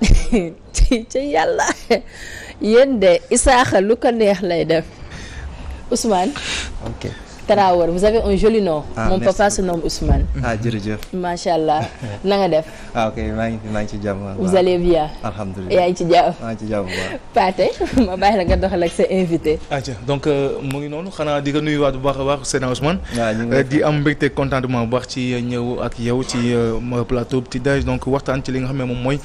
ci yàlla yéen de Isaaxa lu ko neex lay def Ousmane. ok Traoré vous avez un joli nom. Ah, mon merci papa se nomme Ousmane. ah jërëjëf. macha allah na nga def. ah ok maa ngi ci jàmm. vous allez bien. alhamdulilah yaa ngi ci jàmm. maa ngi ci jàmm bu baax. Pathé ma bàyyi la nga doxal ak sa invité. atia donc mu ngi noonu xanaa di ko nuyuwaat bu baax a baax Seydina Ousmane. waaw ñu ngi di am mbégte contentement bu baax ci ñëw ak yow ci plateau Petit Déj donc waxtaan ci li nga xam ne moom mooy.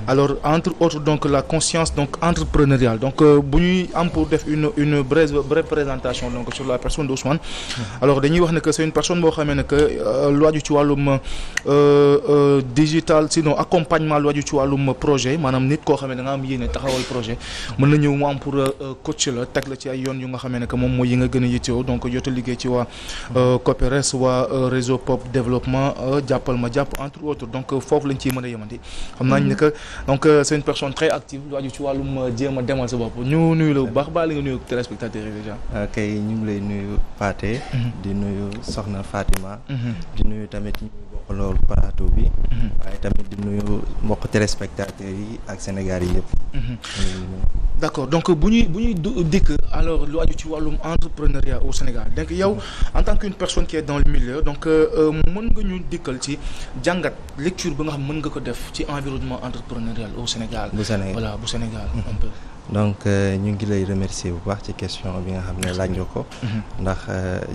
alors entre autres donc la conscience donc entrepreneuriale donc bu ñuy am pour def une brève présentation donc sur la personne de Ousmane. alors dañuy wax ne que c'est une personne boo xamee ne que lu aju ci wàllum digital sinon accompagnement lu aju ci wàllum projet maanaam nit koo xamee da nga am yéene taxawal projet mën na ñëw mu am pour coach la teg la ci ay yoon yu nga xamee ne que moom mooy yi nga gën a yittewoo donc jot a liggéey ci waa COPERES waa réseau pop développement jàppal ma jàpp entre autres donc foofu lañ ciy mën a yemandi xam naa ne que donc c'est une personne très active lu aju ci wàllum jéem a demal sa bopp ñu nuyu la bu baax baa li nga nuyu téléspectateurs yi déjà. ok ñu ngi lay nuyu Pathé. di nuyu Soxna Fatima. di nuyu tamit ñu bokk loolu plateau bi. waaye tamit di nuyu mbokk téléspectateurs yi ak Sénégal yi yëpp. d'accord donc bu ñuy dikk alors lu aju ci wàllum entrepreneuriat au Sénégal donc yow en tant qu'une personne qui est dans le milieu donc mën nga ñu dikkal ci jàngat lecture bi nga xam mën nga ko def ci environnement entrepreneurial au Sénégal. bu Sénégal voilà bu Sénégal un peu. donc ñu ngi lay remercier bu baax ci question bi nga xam ne laaj nga ko. ndax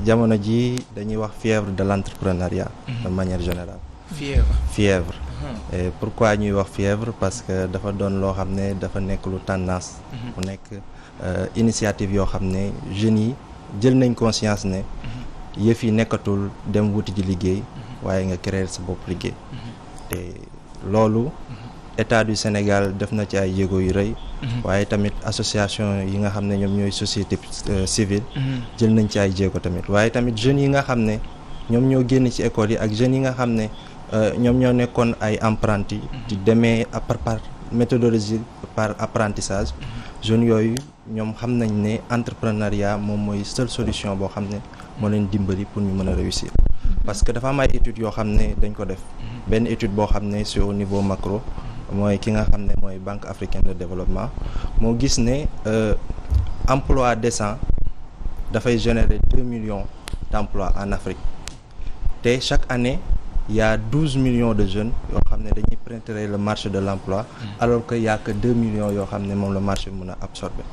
jamono ji dañuy wax fièvre de l'entrepreneuriat. de manière générale. fièvre. Et pourquoi ñuy wax fièvre parce que dafa doon loo xam ne dafa nekk lu tendance. mu nekk initiative yoo xam ne jeunes yi jël nañ conscience ne. yëf yi nekkatul dem wuti ji liggéey. waaye nga créer sa bopp liggéey. te loolu. État du Sénégal def na ci ay jéego yu rëy. waaye tamit association yi nga xam ne ñoom ñooy société civile. jël nañ ci ay jéego tamit waaye tamit jeunes yi nga xam ne ñoom ñoo génn ci école yi ak jeunes yi nga xam ne ñoom ñoo nekkoon ay apprentis. di demee par méthodologie par apprentissage. jeunes yooyu ñoom xam nañ ne entrepreneuriat moom mooy seule solution boo xam ne moo leen dimbali pour ñu mën a réussir. parce que dafa am ay études yoo xam ne dañ ko def. benn étude boo xam ne c'est au niveau macro. mooy ki nga xam ne mooy Banque africaine de développement moo gis ne emploi décent dafay générer 2 millions d'emplois en Afrique te chaque année il y a 12 millions de jeunes yoo xam ne dañuy pénétrer le marché de l'emploi alors que il y a que 2 millions yoo xam ne moom le marché mën a absorber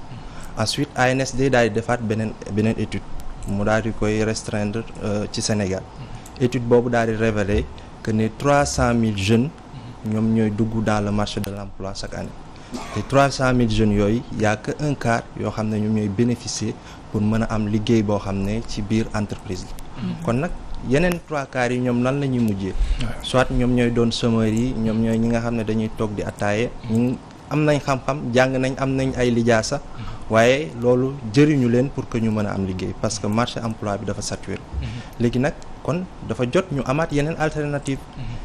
ensuite ANSD daal di defaat beneen étude mu daal di koy restreindre ci Sénégal étude boobu daal di révéler que ne 300 000 jeunes ñoom ñooy dugg dans le marché de l'emploi chaque année te 300 000 jeunes yooyu y a que un quart yoo xam ne ñoom ñooy bénéficier pour mën a am liggéey boo xam ne ci biir entreprise yi kon nag yeneen 3 quarts yi ñoom lan la ñuy mujjee soit ñoom ñooy doon chômeurs yi ñoom ñooy ñi nga xam ne dañuy toog di attaaye ñu am nañ xam-xam jàng nañ am nañ ay lijaasa waaye loolu jëriñu leen pour que ñu mën a am liggéey parce que marché emploi bi dafa saturé léegi nag kon dafa jot ñu amaat yeneen alternative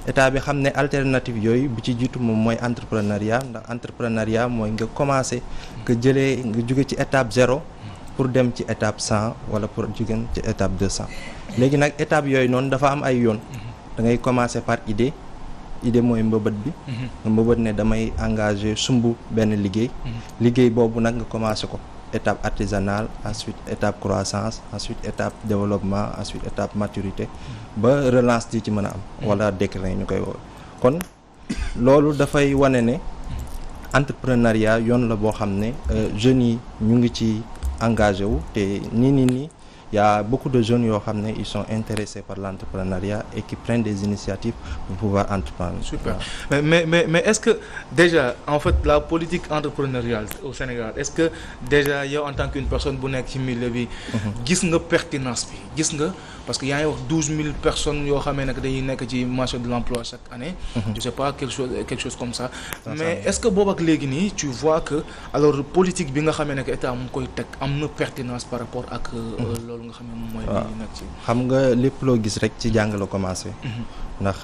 état bi xam ne alternative yooyu bu ci jiitu moom mooy entrepreneuriat ndax entrepreneuriat mooy nga commencer nga jóge ci étape 0 pour dem ci étape 100 wala pour jóge ci étape 200 léegi nag étape yooyu noonu dafa am ay yoon da ngay commencer par idée mooy mbëbët bi nga mbëbët ne damay engagé sumb benn liggéey boobu nag nga commencer ko étape artisanale ensuite étape croissance ensuite étape développement ensuite étape maturité ba relance di ci mën a am wala déclin ñu koy woo kon loolu dafay wane ne entrepreneuriat yoon la boo xam ne jeunes yi ñu ngi ci engagé wu te nii il y a beaucoup de jeunes yoo xam ne ils sont intéressés par l'entrepreneuriat et qui prennent des initiatives pour pouvoir entreprendre. Super. Mais est-ce que déjà en fait la politique entrepreneuriale au Sénégal est-ce que déjà yow en tant qu'une personne bu nekk ci milieu bi gis nga pertinence bi gis nga parce que yaa ngi wax 12 000 personnes yoo xamee ne dañuy nekk ci marché de l'emploi chaque année je sais pas quelque chose comme ça mais est-ce que boobu ak léegi nii tu vois que alors politique bi nga xamee ne état mu koy teg am na pertinence par rapport ak loolu nga xam ne moom mooy nekk ci xam nga lépp loo gis rek ci jàng la commencé ndax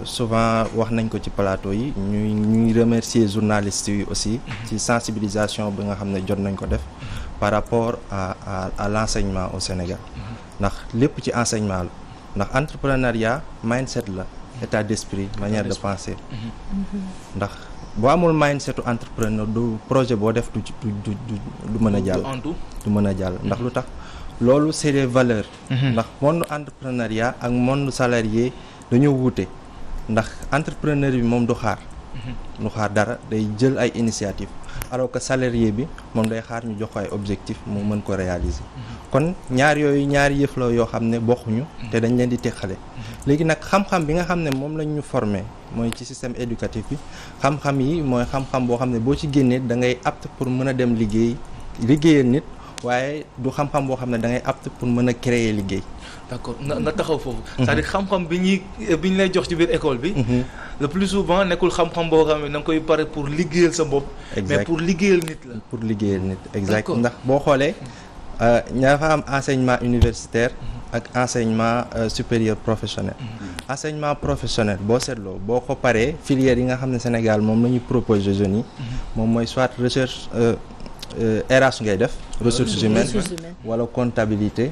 souvent wax nañ ko ci plateau yi ñuy remercier journalistes yi aussi ci sensibilisation bi nga xam ne jot nañ ko def par rapport à l'enseignement au Sénégal ndax lépp ci enseignement la ndax entrepreneuriat mindset la état d'esprit manière de penser ndax boo amul mindsetu entrepreneur du projet boo def du mën a jàll du mën a jàll ndax lu tax loolu c'est des valeurs ndax monde entrepreneuriat ak monde salarié dañoo wuute ndax entrepreneur bi moom du xaar dara day jël ay initiative alors que salarié bi moom day xaar ñu jox ko ay objectif mu mën ko réaliser kon ñaari yëf la yoo xam ne bokkuñu te dañ leen di teqale léegi nag xam-xam bi nga xam ne moom lañ ñu formé mooy ci système éducatif bi xam-xam yi mooy xam-xam boo xam ne boo ci génnee da ngay apte pour mën a dem liggéeyal nit waaye du xam-xam boo xam ne da ngay apte pour mën a créer liggéey. d'accord nga taxaw foofu. c'est-à-dire xam-xam bi ñu lay jox ci biir école bi. le plus souvent nekkul xam-xam boo xam ne da nga koy pare pour liggéeyal sa bopp. mais pour liggéeyal nit la. pour liggéeyal nit exact ndax boo xoolee ñaa fa am enseignement universitaire ak enseignement supérieur professionnel. enseignement professionnel boo seetloo boo ko paree filière yi nga xam ne Sénégal moom la ñuy proposer jeunes yi. moom mooy soit recherche. RH ngay def ressources humaines wala comptabilité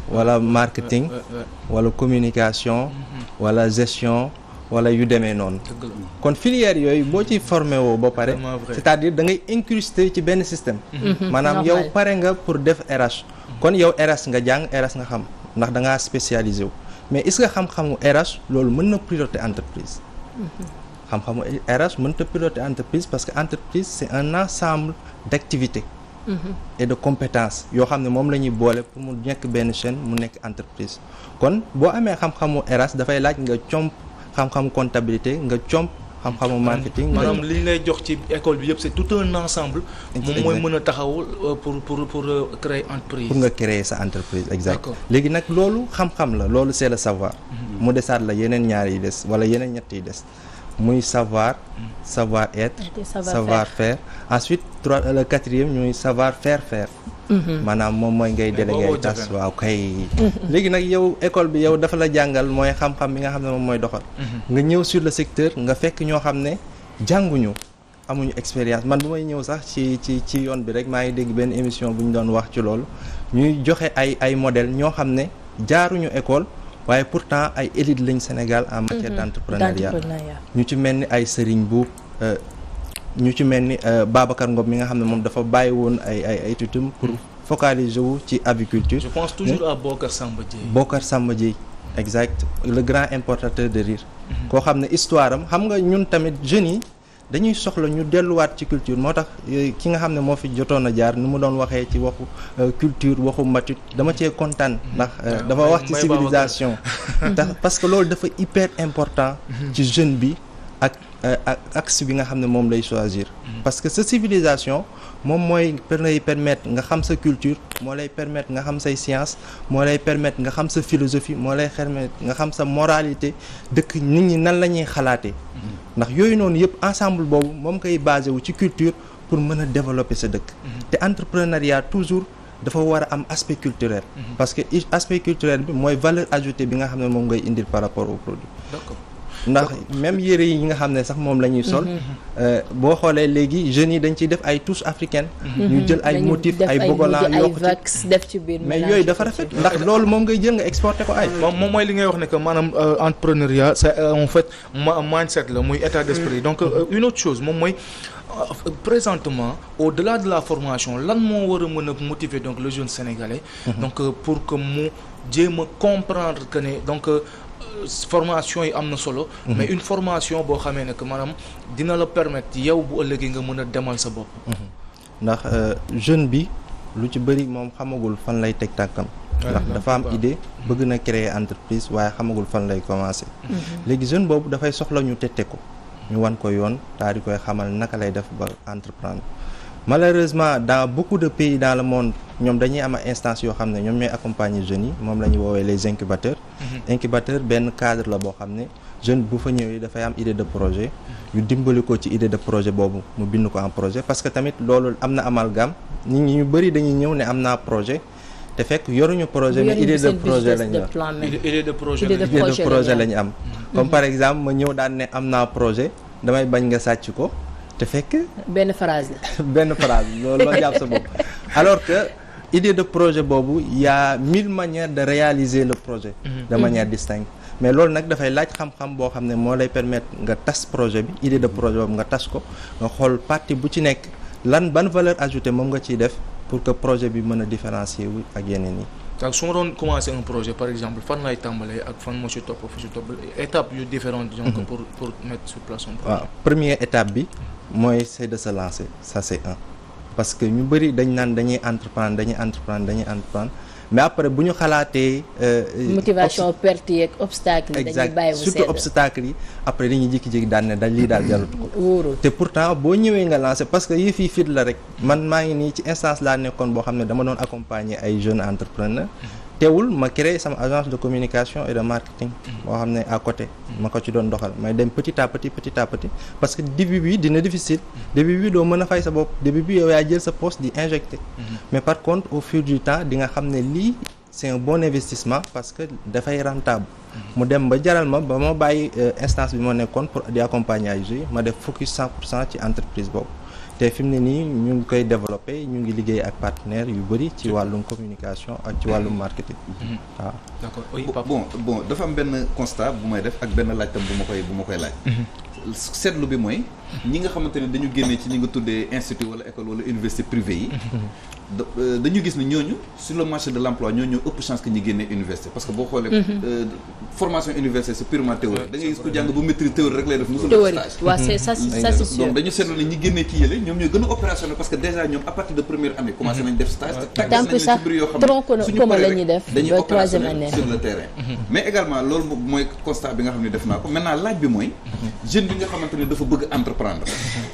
wala marketing wala communication wala gestion wala yu demee noonu kon filière yooyu boo ci formé woo ba pare c'est-à-dire da ngay incruster ci benn système maanaam yow pare nga pour def RH kon yow RH nga jàng RH nga xam ndax da ngaa spécialisé wu mais est-ce que xam-xamu RH loolu mën na piloter entreprise xam-xamu RH mënta piloter entreprise parce que entreprise c'est un ensemble d'activités et de compétences yoo xam ne moom la ñuy boole pour mu nekk benn chaîne mu nekk entreprise kon boo amee xam-xamu RH dafay laaj nga comp xam-xamu comptabilité nga comp xam-xamu marketing. maanaam li ñu lay jox ci école bi yëpp c'est tout un ensemble. moom mooy mën a taxawul pour créer entreprise. pour nga créer sa entreprise exact léegi nag loolu xam-xam la loolu c'est le savoir. mu desaat la yeneen ñaar yi des wala yeneen ñett yi des. muy savoir savoir-être savoir-faire ensuite le quatrième ñuy savoir faire maanaam moom mooy ngay délégué ay tas waaw kay léegi nag yow école bi yow dafa la jàngal mooy xam-xam bi nga xam ne moom mooy doxal nga ñëw sur le secteur nga fekk ñoo xam ne jànguñu amuñu expérience man bu may ñëw sax ci yoon bi rek maa ngi dégg benn émission bu ñu doon wax ci loolu ñuy joxe ay modèle ñoo xam ne jaaruñu école waaye pourtant ay élite lañ Sénégal en matière d'entrepreneuriat ñu ci mel ni ay Serigne Boub ñu ci mel ni Babacar Ngom mi nga xam ne moom dafa bàyyi woon ay études pour focaliser wu ci aviculture. Je pense toujours à Bokar Samba Dièye. Bokar Samba Dièye exact le grand importateur de riz. koo xam ne histoire am xam nga ñun tamit jeunes yi dañuy soxla ñu delluwaat ci culture moo tax ki nga xam ne moo fi jotoon a jaar ni mu doon waxee ci waxu culture waxu matut dama cee kontaan ndax dafa wax ci civilisation tax parce que loolu dafa hyper important ci jeune bi ak axe bi nga xam ne moom lay choisir parce que sa civilisation moom mooy lay permettre nga xam sa culture moo lay permettre nga xam say science moo lay permettre nga xam sa philosophie moo lay permettre nga xam sa moralité dëkk nit ñi nan la ñuy xalaatee ndax yooyu noonu yëpp ensemble boobu moom koy basé wu ci culture pour mën a développer sa dëkk te entrepreneuriat toujours dafa war a am aspect culturel parce que aspect culturel bi mooy valeur ajoutée bi nga xam ne moom ngay indil par rapport au produit ndax même yére yi nga xam ne sax moom la ñuy sol boo xoolee léegi jeunes yi dañ ciy def ay touches africaines ñu jël ay motifs ay bogolan yokk ci def ci biir mais yooyu dafa rafet ndax loolu moom ngay jël nga exporter ko ay moom mooy li ngay wax ne que maanaam entrepreneuriat c'est en fait mindset la muy état d'esprit donc une autre chose moom mooy présentement au-delà de la formation lan moo war a mën a motiver donc le jeune sénégalais donc pour que mu jéem a comprendre que ne donc formation yi am na solo mais une formation boo xamee ne que maanaam dina la permettre yow bu ëllëgee nga mën a demal sa bopp ndax jeune bi lu ci bëri moom xamagul fan lay teg tànkam ndax dafa am idée bëgg na créer entreprise waaye xamagul fan lay commencer léegi jeune boobu dafay soxla ñu tette ko ñu wan ko yoon daal di koy xamal naka lay def ba entreprendre malheureusement dans beaucoup de pays dans le monde ñoom dañuy am instance yoo xam ne ñoom ñooy accompagner jeunes yi moom la ñuy woowee les incubateurs incubateur benn cadre la boo xam ne jeune bu fa ñëwee dafay am idée de projet ñu dimbali ko ci idée de projet boobu mu bind ko en projet parce que tamit loolu am na amalgame nit ñi ñu bëri dañuy ñëw ne am naa projet te fekk yoruñu projet mais idée de projet lañu am idée de projet lañu am comme par exemple ma ñëw daan ne am naa projet damay bañ nga sàcc ko te fekk benn phrase la benn phrase loolu la jàpp sa bopp alors que idée de projet boobu y a 1000 manières de réaliser le projet de manière distincte mais loolu nag dafay laaj xam-xam boo xam ne moo lay permettre nga tas projet bi idée de projet boobu nga tas ko nga xool partie bu ci nekk ban valeur ajoutée moom nga ciy def pour que projet bi mën a différencier wu ak yeneen yi. donc su ma doon commencer un projet par exemple fan lay tàmbalee ak fan moo ci topp étape yu différentes disons que pour mettre sur place un projet. waaw première étape bi mooy c'est de se lancer ça c'est un parce que ñu bëri dañ naan dañuy entreprendre mais après bu ñu xalaatee. motivation perte yeeg obstacle yi dañuy bàyyi mu sedd surtout obstacle yi après dañuy jékki-jékki daan ne lii daal jaratu ko. wóorul te pourtant boo ñëwee nga lancer parce que yëf yi fit la rek man maa ngi nii ci instance laa nekkoon boo xam ne dama doon accompagner ay jeunes entrepreneurs. teewul ma créé sama agence de communication et de marketing boo xam ne à côté ma ko ci doon doxal may dem petit à petit parce que début bi dina difficile début bi doo mën a fay sa bopp début bi yow yaa jël sa poste di injecter mais par contre au fil du temps di nga xam ne lii c'est un bon investissement parce que dafay rentable mu dem ba jaral ma ba ma bàyyi instance bi ma nekkoon pour di accompagner ay jeunes ma def focus 100% ci entreprise boobu te fi mu ne nii ñu ngi koy développer ñu ngi liggéey ak partenaires yu bëri ci wàllum communication ak ci wàllum marketing. waaw d'accord oui Pape. bon dafa am benn constat bu may def ak benn laaj tam bu ma koy laaj. seetlu bi mooy ñi nga xamante ne dañu génnee ci ñi nga tuddee institut wala école wala université privée yi. dañu gis ne ñooñu sur le marché de l'emploi ñooñu ëpp chance que ñi génnee université parce que boo xoolee. formation université c'est purement théorie. da ngay gis ku jàng bu maîtrise théorie rek lay def. musul def stage waaw c'est ça c'est sûr. donc dañu seetlu ne ñi génnee ci yële ñoom ñooy gën a opérationnel parce que déjà ñoom à partir de première année commencé nañ def stage. te tàggat nañ ci mbir yoo xam ne suñu paree rek dañuy opérationnel sur le terrain. mais également loolu mooy constat bi nga xam ne def naa ko maintenant laaj bi mooy. jeune bi nga xamante ne dafa bëgg entreprendre.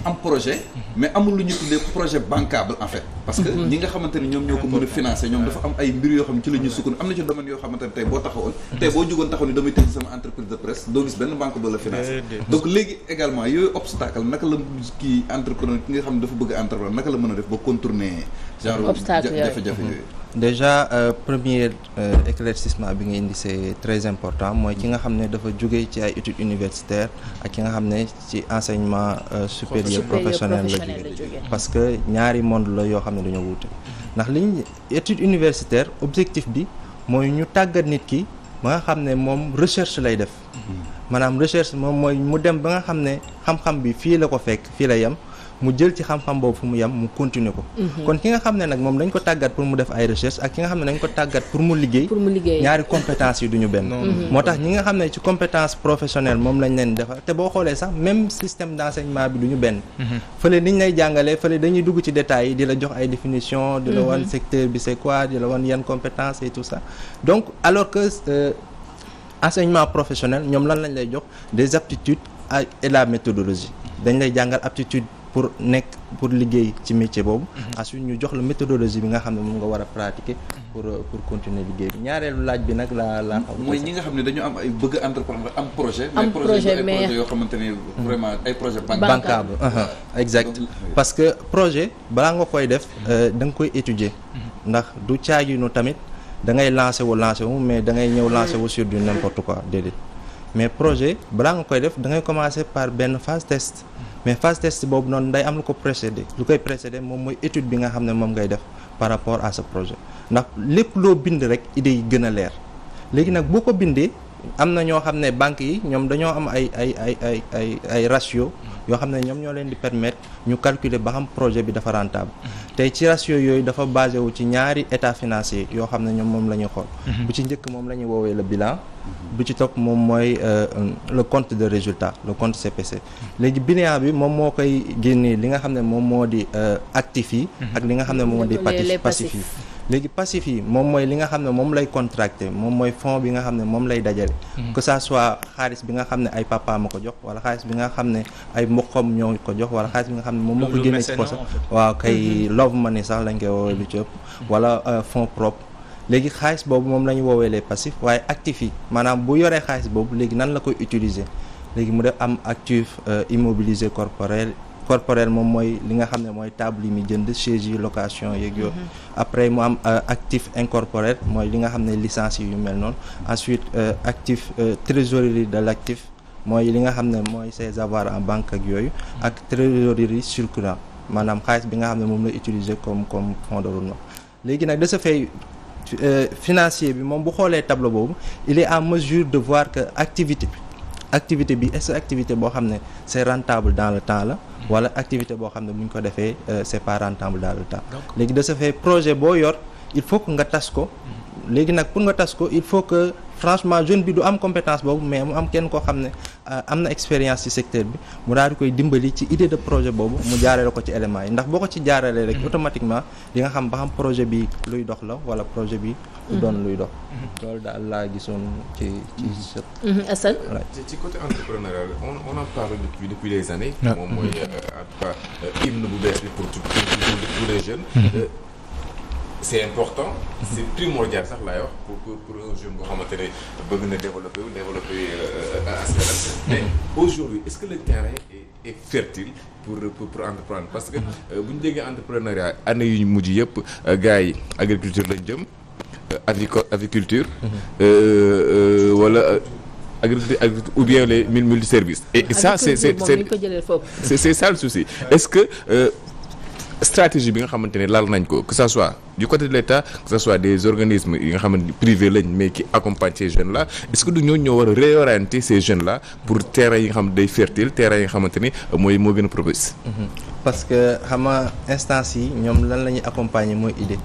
am projet mais amul lu ñu tuddee projet bancable en fait. parce que ñi nga xamante ne ñoom ñoo ko mën a financer ñoom dafa am ay mbir yoo xam ne ci la ñuy sukkandiku am na ci domaine yoo xamante ne tey boo taxawoon tey boo jógoon taxaw ni damay tëj sama entreprise de presse doo gis benn banque ba la financer donc léegi également yooyu obstacle naka la kii entrepreneur ki nga xam ne dafa bëgg entreprendre naka la mën a def ba contourner genre jafe-jafe yooyu. déjà premier éclaircissement bi nga indi c'est très important mooy ki nga xam ne dafa jóge ci ay études universitaires ak ki nga xam ne ci enseignement supérieur professionnel la jóge parce que ñaari monde la yoo xam ne dañoo wuute ndax liñ étude universitaire objectif bi mooy ñu tàggat nit ki ba nga xam ne moom recherche lay def maanaam recherche moom mooy mu dem ba nga xam ne xam-xam bi fii la ko fekk fii la yem mu jël ci xam-xam boobu fu mu yem mu continuer ko kon ki nga xam ne nag moom dañ ko tàggat pour mu def ay recherche ak ki nga xam ne dañ ko tàggat pour mu liggéey ñaari compétence yi duñu benn moo tax ñi nga xam ne ci compétence professionnelle moom lañ leen defar te boo xoolee sax même système d'enseignement bi duñu benn fële niñ lay jàngalee fële dañuy dugg ci détails yi di la jox ay définition di la wan secteur bi c'est quoi di la wan yan compétence et tout ça donc alors que enseignement professionnel ñoom lan lañ lay jox des aptitudes et la méthodologie dañ lay jàngal aptitude pour liggéey ci métier boobu ensuite ñu jox la méthodologie bi nga xam ne moom nga war a pratiquer pour continuer liggéey bi ñaareelu laaj bi nag laa xam mooy ñi nga xam ne dañu am ay bëgg entreprendre am projet mais projet yoo xamante ne vraiment ay projet bancable exact parce que projet balaa nga koy def da nga koy étudier ndax du caaginu tamit da ngay lancer wu mais da ngay ñëw lancer wu sur du n'importe quoi déedéet mais projet balaa nga koy def da ngay commencer par benn phase test mais phase test boobu noonu day am lu ko précéder lu koy précéder moom mooy étude bi nga xam ne moom ngay def par rapport à ce projet ndax lépp loo bind rek idée yi gën a leer léegi nag boo ko bindee am na ñoo xam ne banques yi ñoom dañoo am ay ratio yoo xam ne ñoom ñoo leen di permettre ñu calculer ba xam projet bi dafa rentable tey ci ratio yooyu dafa basé wu ci ñaari état financier yoo xam ne ñoom moom la ñuy xool bu ci njëkk moom la ñuy woowee le bilan bu ci topp moom mooy le compte de résultat le compte CPC léegi bilan bi moom moo koy génnee li nga xam ne moom moo di actifs yi ak li nga xam ne moom moo di passifs yi léegi passif yi moom mooy li nga xam ne moom lay contracté moom mooy fonds bi nga xam ne moom lay dajale que ça soit xaalis bi nga xam ne ay papa ma ko jox wala xaalis bi nga xam ne ay mboqam ñoo ko jox wala xaalis bi nga xam ne moom moo ko génne ci poche waaw kay love money sax lañ koy woowee lu ci ëpp wala fonds propre léegi xaalis boobu moom la ñu woowee les passifs waaye actifs yi maanaam bu yoree xaalis boobu léegi nan la koy utiliser léegi mu def am actif immobilisé corporel moom mooy li nga xam ne mooy table yi mi jënd chaise yi location yeeg yooyu après mu am actif incorporel mooy li nga xam ne licence yu mel noonu ensuite actif trésorerie de l'actif mooy li nga xam ne mooy ses avoirs en banque ak yooyu ak trésorerie circulant maanaam xaalis bi nga xam ne moom la utiliser comme fonds de roulement léegi nag de ce fait financier bi moom bu xoolee tableau boobu il est en mesure de voir que activité bi est-ce que activité boo xam ne c'est rentable dans le temps la wala activité boo xam ne bu ñu ko defee c'est pas rentable dans le temps léegi de ce fait projet boo yor il faut que nga tas ko léegi nag pour nga tas ko il faut que franchement jeune bi du am compétence boobu mais mu am kenn koo xam ne am na expérience ci secteur bi mu daal di koy dimbali ci idée de projet boobu mu jaarale ko ci éléments yi ndax boo ko ci jaaralee rek automatiquement di nga xam ba xam projet bi luy dox la wala projet bi du doon luy dox loolu daal laa gisoon ci Assane ci côté entrepreneurial on en parle depuis des années moom mooy en tout cas hymne bu bees bi pour tous les jeunes c'est important c'est primordial sax laay wax pour un jeune boo xamante ne bëgg na développer askan mais aujourd'hui est-ce que le terrain est fertile pour entreprendre parce que bu ñu déggee entrepreneuriat année yu mujj yëpp gars yi agriculture lañ jëm aviculture wala agriculture ou bien les multiservices et ça c'est ça le souci est-ce que stratégie bi nga xamante ne laal nañ ko que ça soit du côté de l'État que ça soit des organismes yi nga xamante ni privés lañ mais qui accompagnent ces jeunes là est-ce que du ñoo war a réorienter ces jeunes là pour terrain yi nga xam day fertile terrain yi nga xamante ni moo gën a propice. parce que xam nga instance yi ñoom lan la ñuy accompagner mooy idée.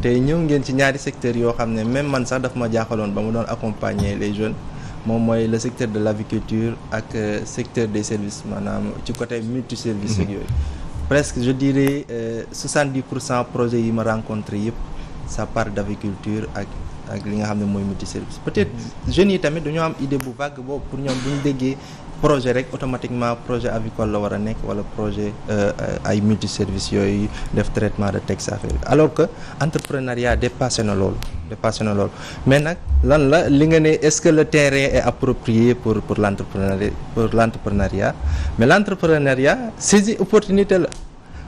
te ñëw ngeen ci ñaari secteurs yoo xam ne même man sax daf ma jaaxaloon ba mu doon accompagner les jeunes moom mooy le secteur de l'aviculture ak secteur des services maanaam ci côté multiservice ak yooyu. presque je dirais 70% projets yi ma rencontré yëpp ça part d'aviculture ak li nga xam ne mooy multiservice peut-être jeunes yi tamit dañoo am idée bu vague boobu pour ñoom bu ñu déggee projet rek automatiquement projet avicole la war a nekk wala projet ay multiservice yooyu def traitement de texte affaire alors que entrepreneuriat dépassé na loolu mais nag lan la li nga ne est-ce que le terrain est approprié pour l'entrepreneuriat mais l'entrepreneuriat saisie opportunité la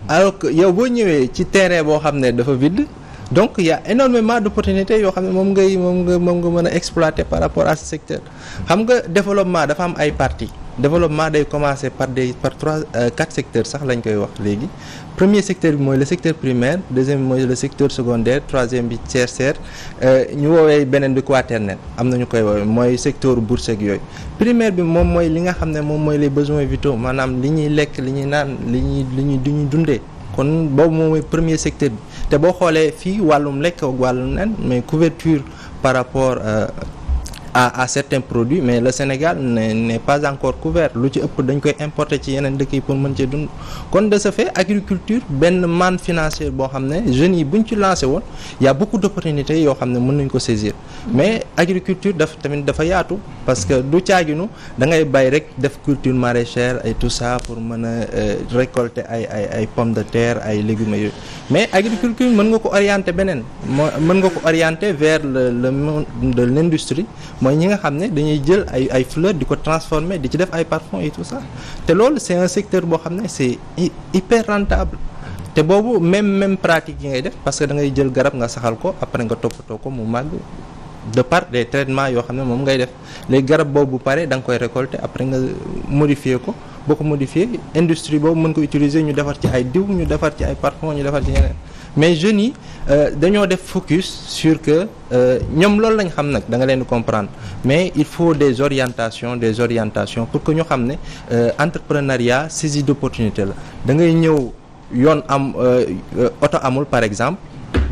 alors que yow boo ñëwee ci terrain boo xam ne dafa vide donc il y a énormément d'opportunités yoo xam ne moom nga mën a exploiter par rapport à ce secteur xam nga développement dafa am ay parties développement day commencer par 4 secteurs sax lañ koy wax léegi premier secteur bi mooy le secteur primaire deuxième bi mooy le secteur secondaire troisième bi tertiaire ñu woowee beneen bi quaternaire am na ñu koy woowee mooy secteur bourse ak yooyu primaire bi moom mooy li nga xam ne moom mooy les besoins vitaux maanaam li ñuy lekk li ñuy naan li ñuy dundee kon boobu moom mooy premier secteur bi te boo xoolee fii wàllum lekk ak wàllum nen mais couverture par rapport à certains produits mais le Sénégal n'est pas encore couvert lu ci ëpp dañ koy importer ci yeneen dëkk yi pour mën cee dund kon de ce fait agriculture benn manne financière boo xam ne jeunes yi buñ ci lancé woon y a beaucoup d'opportunités yoo xam ne mën nañ ko saisir mais agriculture dafa yaatu parce que du caaginu da ngay bay rek def culture maraîchère et tout ça pour mën a récolter ay pommes de terre ay légumes yooyu mais agriculture mën nga ko orienter beneen mën nga ko orienter vers le monde de l'industrie mooy ñi nga xam ne dañuy jël ay fleurs di ko transformer di ci def ay parfums et tout ça te loolu c'est un secteur boo xam ne c'est hyper rentable te boobu même pratique yi ngay def parce que da ngay jël garab nga saxal ko après nga toppatoo ko mu màgg de par des traitements yoo xam ne moom ngay def léegi garab boobu bu pare da nga koy récolter après nga modifier ko boo ko modifier industrie boobu mën ko utiliser ñu defar ci ay diw ñu defar ci ay parfums ñu defar ci yeneen mais jeunes yi dañoo def focus sur que ñoom loolu lañ xam nag da nga leen di comprendre mais il faut des orientations pour que ñu xam ne entrepreneuriat saisie d'opportunité la da ngay ñëw yoon am oto amul par exemple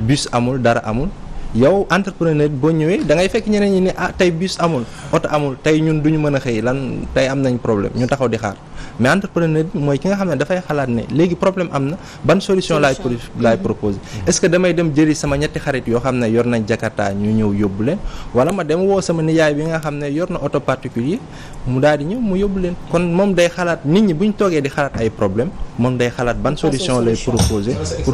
bus amul dara amul yow entrepreneur boo ñëwee da ngay fekk ñeneen ñi ne tey bus amul oto amul tey ñun duñu mën a xëy lan tey am nañ problème ñu taxaw di xaar mais entrepreneur bi mooy ki nga xam ne dafay xalaat ne léegi problème am na ban solution laay proposer est-ce que damay dem jëli sama ñetti xarit yoo xam ne yor nañ Jakarta ñu ñëw yóbbu leen wala ma dem woo sama nijaay bi nga xam ne yor na auto particulier mu daal di ñëw mu yóbbu leen kon moom day xalaat nit ñi bu ñu toogee di xalaat ay problème moom day xalaat ban solution lay proposer pour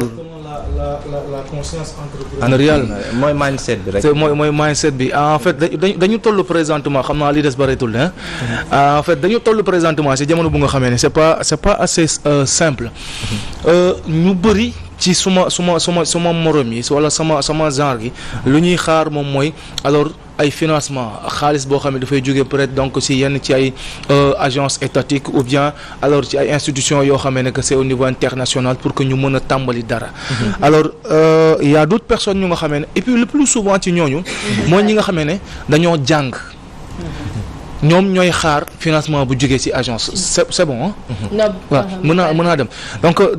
la conscience entrepreneuriale mooy mindset bi rek. mooy mindset bi en fait dañu toll présentement xam naa li des bareetul hein en fait dañu toll présentement ci jamono bu nga xamee ne c'est pas assez simple ñu bëri ci suma morom yi wala sama genre gi lu ñuy xaar moom mooy alors ay financement xaalis boo xam ne dafay jógee peut-être donc si yenn ci ay agence étatique ou bien alors ci ay institutions yoo xam ne que c'est au niveau international pour que ñu mën a tàmbali dara. alors il y a d'autres personnes ñu nga xam ne et puis le plus souvent ci ñooñu mooy ñi nga xam ne dañoo jàng. ñoom ñooy xaar financement bu jógee ci agence c'est bon ah. waaw mën naa dem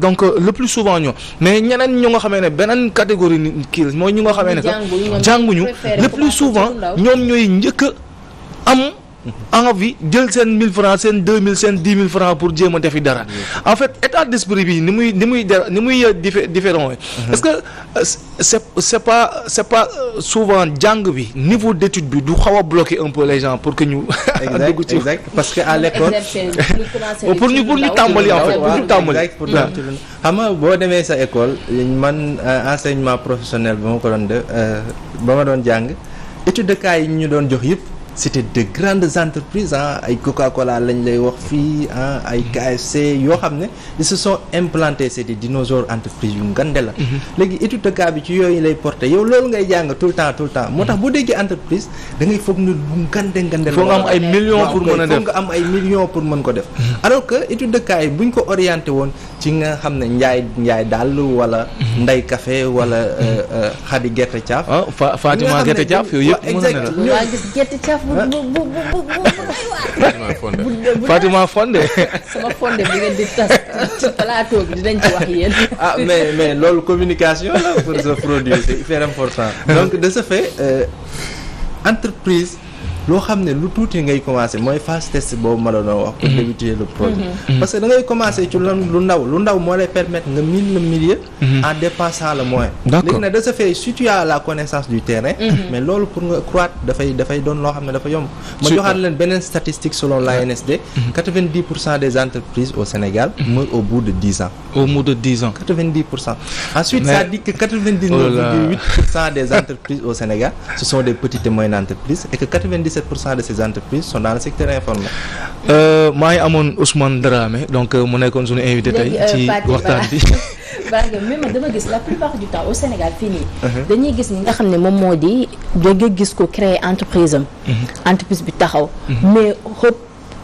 donc le plus souvent ñoo mais ñeneen ñu nga xamee ne beneen catégorie kii la mooy ñu nga xamee ne que jànguñu le plus souvent ñoom ñooy njëkk a am envie jël seen 1000 francs seen 2000 seen 10 000 francs pour jéem a defi dara en fait état d'esprit bi ni muy différent est-ce que c'est pas souvent jàng bi niveau d'étude bi du xaw a bloquer un peu les gens pour que ñu dugg ci exact parce que à l'école pour ñu tàmbali en fait pour ñu tàmbali xam nga boo demee sa école man enseignement professionnel ba ma ko doon def ba ma doon jàng étude de cas yi ñu doon jox yëpp c'était de grandes entreprises ay Coca-Cola lañ lay wax fii ay KFC yoo xam ne ils se sont implantés c'est des dinosaures entreprises yu ngande la léegi étude de cas bi ci yooyu lay porté yow loolu ngay jàng tout le temps moo tax boo déggee entreprise da ngay foog ne lu ngande foog nga am ay millions pour mën a def foog nga am ay millions pour mën ko def alors que étude de cas yi buñ ko orienté woon ci nga xam ne njaay dàll wala nday café wala xadi gerte caaf Fatima gerte caaf yooyu yëpp Fatima Fondé sama Fondé bi ngeen di tas ci plateau bi dinañ ci wax yéen. mais loolu communication la pour ce produit c'est hyper important donc de ce fait entreprise loo xam ne lu tuuti ngay commencer mooy phase test boobu ma la doon wax pour débuter le projet parce que da ngay commencer ci lu ndaw moo lay permettre nga mine le milieu en dépensant le moyen léegi nag de ce fait si tu as la connaissance du terrain mais loolu pour nga croître dafay doon loo xam ne dafa yomb ma joxaat leen beneen statistique selon l'ANSD 90% des entreprises au Sénégal meurent au bout de 10 ans 90%. Ensuite ça dit que 99,8% des entreprises au Sénégal ce sont des petites et moyennes entreprises et que 97% de ces entreprises sont dans le secteur informel. maa ngi amoon Ousmane Dramé donc mu nekkoon suñu invité tey ci waxtaan bi. même dama gis la plupart du temps au Sénégal fii nii. dañuy gis ni nga xam ne moom moo di nga gis ko créer entreprise am. entreprise bi taxaw. mais xëpp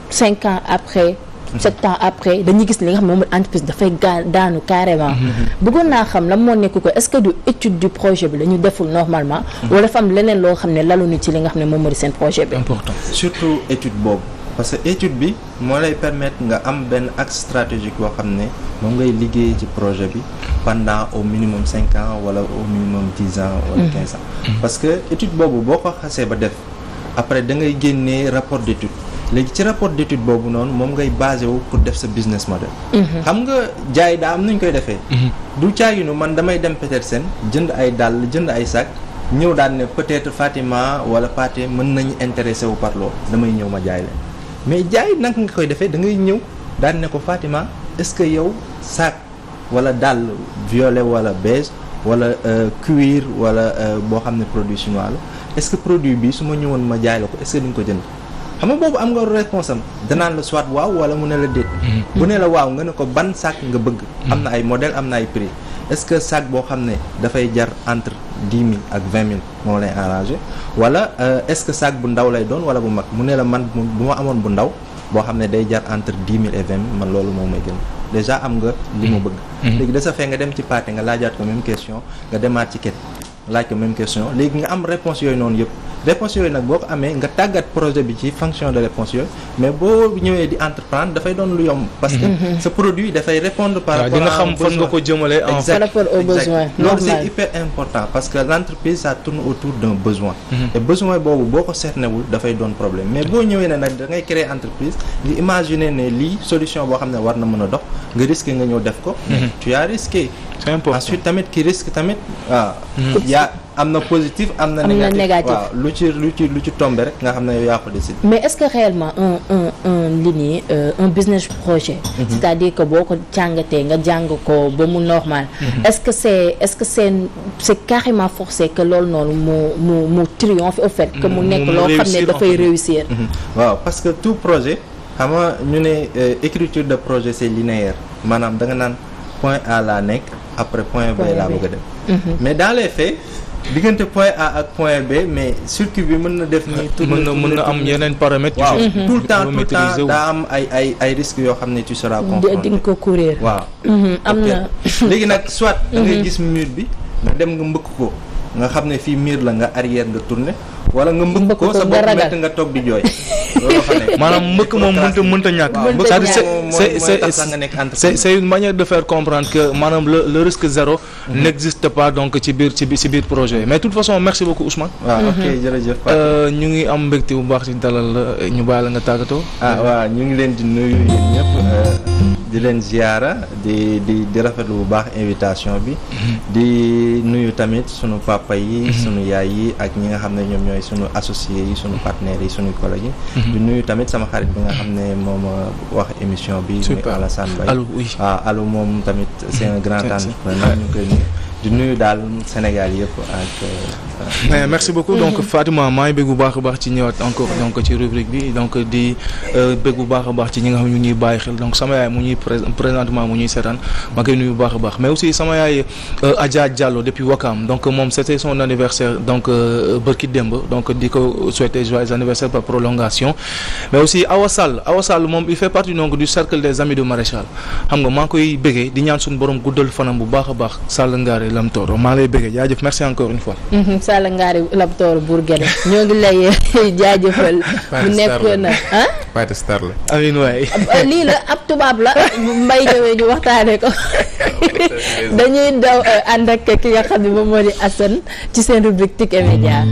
5 ans après. 7 ans après dañuy gis li nga xam ne moom entreprise dafay daanu carrément. bëggoon naa xam lan moo nekk ko est-ce que du étude du projet bi la ñu deful normalement. wala dafa am leneen loo xam ne laluñu ci li nga xam ne moom moo di seen projet bi. important surtout étude boobu parce que étude bi moo lay permettre nga am benn axe stratégique boo xam ne moom ngay liggéey ci projet bi pendant au minimum 5 ans wala au minimum 10 ans wala 15 ans. parce que étude boobu boo ko xasee ba def après da ngay génnee rapport d'étude. léegi ci rapport d'étude boobu noonu moom ngay basé wu pour def sa business model. xam nga jaay daa am nuñ koy defee. du caaginu man damay dem Petersen jënd ay dàll jënd ay sac ñëw daan ne peut-être Fatima wala Pathé mën nañu intéressé wu par loolu damay ñëw ma jaay leen mais jaay naka nga koy defee da ngay ñëw daan ne ko Fatima est-ce que yow sac wala dàll violet wala beige wala cuir wala boo xam ne produit chinois la est-ce que produit bi su ma ñëwoon ma jaay la ko est-ce que duñ ko jënd. xam nga boobu am nga réponse am danaan la soit waaw wala mu ne la déet. bu ne la waaw nga ne ko ban sac nga bëgg. am na ay modèle am na ay prix est-ce que sac boo xam ne dafay jar entre 10 000 ak 20 000 moo lay arrangé wala est-ce que sac bu ndaw lay doon wala bu mag mu ne la man bu ma amoon bu ndaw boo xam ne day jar entre 10 000 et 20 000 man loolu moom may gën déjà am nga li ma bëgg. léegi de ce fait nga dem ci Pathé nga laajaat ko même question nga demaat ci Ket laaj ko même question léegi nga am réponse yooyu noonu yëpp. réponse yooyu nag boo ko amee nga tàggat projet bi ci fonction de réponse yooyu mais boo ñëwee di entreprendre dafay doon lu yomb parce que ce produit dafay répondre par rapport di nga xam fan nga ko jëmale en fait par rapport aux besoins loolu c'est hyper important parce que l'entreprise ça tourne autour d'un besoin et besoin boobu boo ko cernewul dafay doon problème mais boo ñëwee ne nag da ngay créer entreprise nga imaginer ne lii solution boo xam ne war na mën a dox nga risqué nga ñëw def ko tu as risqué c'est important ensuite tamit ki risque tamit waaw yaa am na positif am na négatif waaw lu ci tombé rek nga xam ne yow yaa ko décidé. mais est-ce que réellement un business projet. c'est-à-dire que boo ko jàngatee nga jàng ko ba mu normal. est-ce que c'est carrément forcé que loolu noonu mu triomphe au fait. que mu nekk loo xam ne dafay réussir. waaw parce que tout projet xam nga ñu ne écriture de projet c'est linéaire maanaam da nga naan point A laa nekk après point B laa bëgg a dem. mais dans les faits. diggante point A ak point B mais circuit bi mën na def nii. mën na am yeneen paramètres. waaw tout le temps daa am ay risques yoo xam ne tu seras confronté. di nga ko courir. waaw. am na léegi nag soit da ngay gis mur bi nga dem nga mbëkk ko nga xam ne fii mur la nga arrière nga tourner wala nga mbëkk ko sa bopp métti nga toog di jooy. loolu fa nekk maanaam mbëkk moom mënta ñàkk. c'est une manière de faire comprendre que maanaam le risque zéro n'existe pas donc ci biir projet mais de toute façon merci beaucoup Ousmane. waaw ok jërëjëf. ñu ngi am mbégte bu baax ci dalal la ñu bàyyi la nga tàggatoo. waaw ñu ngi leen di nuyu yéen ñëpp di leen ziara di rafetlu bu baax invitation bi. di nuyu tamit sunu papa yi. sunu yaay yi ak ñi nga xam ne ñoom ñooy sunu associés yi sunu partenaires yi sunu collègues yi. di nuyu tamit sama xarit bi nga xam ne moom wax émission bi. muy Alassane Mbaye. Allo oui waaw Allo moom tamit c'est un grand entrepreneur ñu ngi koy nuyu. di nuyu daal Sénégal yëpp ak. merci beaucoup donc Fatima maa ngi bëgg bu baax a baax ci ñëwaat encore donc ci rubrique bi donc di bëgg bu baax a baax ci ñi nga xam ne ñu ñuy bàyyi xel donc sama yaay mu ñuy présentement mu ñuy seetaan ma koy nuyu bu baax a baax mais aussi sama yaay Adja Diallo depuis Wakam donc moom c'était son anniversaire donc bërki démb donc di ko souhaiter joyeux anniversaire par prolongation mais aussi Awa Sall moom il fait partie donc du cercle des amis de Maréchal xam nga maa ngi koy bëggee di ñaan suñu borom guddal fanam bu baax a baax Sall Ngare Lamtoro maa lay bëggee jaajëf merci encore une fois. Sall Ngare Lamtoro Bourguene ñoo ngi lay jaajëfal. mu nekk na ah. Paate Star la. amiin waay. lii la ab tubaab la mbay ñëwee ñu waxtaanee ko dañuy daw ànd ak ki nga xam ne moom moo di Assane ci seen rubrique Tic et Média.